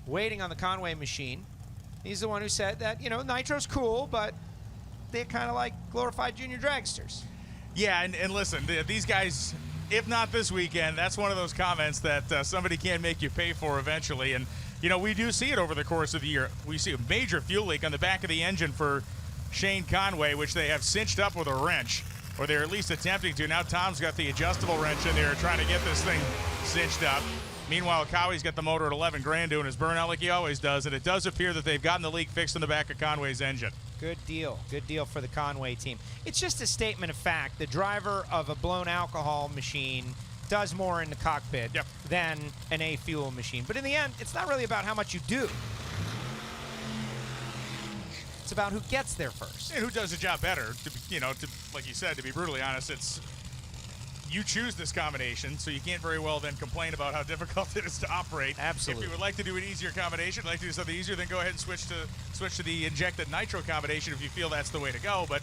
waiting on the Conway machine. He's the one who said that, you know, nitro's cool, but they're kind of like glorified junior dragsters. Yeah, and listen, these guys, if not this weekend, that's one of those comments that somebody can make you pay for eventually. And, you know, we do see it over the course of the year. We see a major fuel leak on the back of the engine for Shawn Conway, which they have cinched up with a wrench, or they're at least attempting to. Now Tom's got the adjustable wrench in there trying to get this thing cinched up. Meanwhile, Cowie's got the motor at 11 grand doing his burnout like he always does, and it does appear that they've gotten the leak fixed in the back of Conway's engine. Good deal for the Conway team. It's just a statement of fact. The driver of a blown alcohol machine does more in the cockpit than an A-fuel machine. But in the end, it's not really about how much you do. It's about who gets there first. And who does the job better. Like you said, to be brutally honest, it's you choose this combination, so you can't very well then complain about how difficult it is to operate. Absolutely. If you would like to do an easier combination, like to do something easier, then go ahead and switch to the injected nitro combination if you feel that's the way to go. But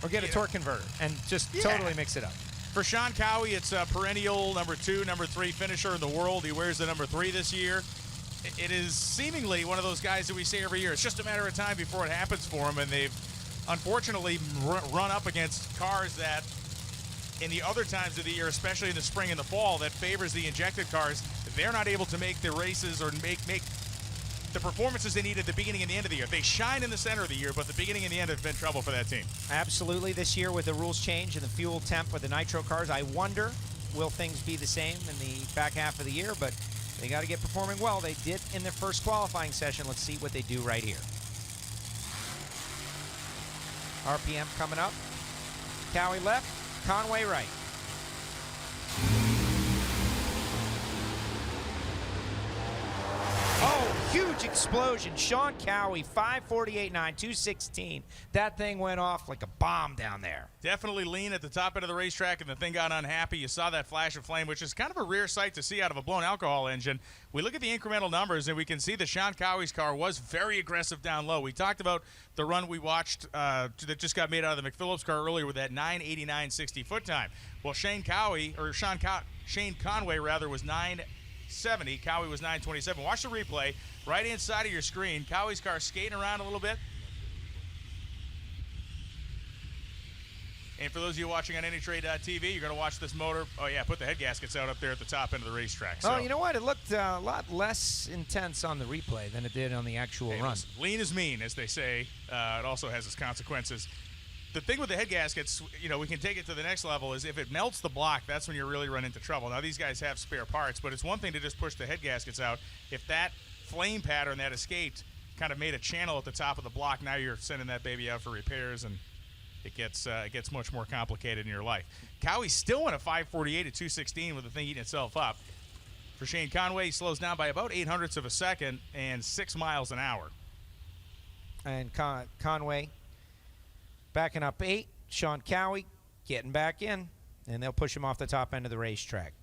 or get a torque converter and just totally mix it up. For Shawn Cowie, it's a perennial number 2, number 3 finisher in the world. He wears the number 3 this year. It is seemingly one of those guys that we say every year. It's just a matter of time before it happens for him, and they've unfortunately run up against cars that in the other times of the year, especially in the spring and the fall, that favors the injected cars. They're not able to make the races or make the performances they need at the beginning and the end of the year. They shine in the center of the year, but the beginning and the end have been trouble for that team. Absolutely. This year with the rules change and the fuel temp with the nitro cars, I wonder, will things be the same in the back half of the year? But they got to get performing well. They did in their first qualifying session. Let's see what they do right here. RPM coming up. Cowie left, Conway right. Oh, huge explosion. Shawn Cowie, 548.9, 216. That thing went off like a bomb down there. Definitely lean at the top end of the racetrack, and the thing got unhappy. You saw that flash of flame, which is kind of a rare sight to see out of a blown alcohol engine. We look at the incremental numbers, and we can see that Shawn Cowie's car was very aggressive down low. We talked about the run we watched that just got made out of the McPhillips car earlier with that 9:89.60 foot time. Well, Shawn Conway was 9:70. Cowie was 9:27. Watch the replay. Right-hand side of your screen, Cowie's car skating around a little bit. And for those of you watching on AnyTrade.tv, you're going to watch this motor. Oh, yeah, put the head gaskets out up there at the top end of the racetrack. So. Oh, you know what? It looked a lot less intense on the replay than it did on the actual run. Listen, lean is mean, as they say. It also has its consequences. The thing with the head gaskets, you know, we can take it to the next level, is if it melts the block, that's when you really run into trouble. Now, these guys have spare parts, but it's one thing to just push the head gaskets out. If that flame pattern that escaped kind of made a channel at the top of the block, now you're sending that baby out for repairs, and it gets much more complicated in your life. Cowie's still in a 548 at 216 with the thing eating itself up. For Shawn Conway, he slows down by about 0.08 of a second and 6 miles an hour. And Conway backing up 8. Shawn Cowie getting back in, and they'll push him off the top end of the racetrack.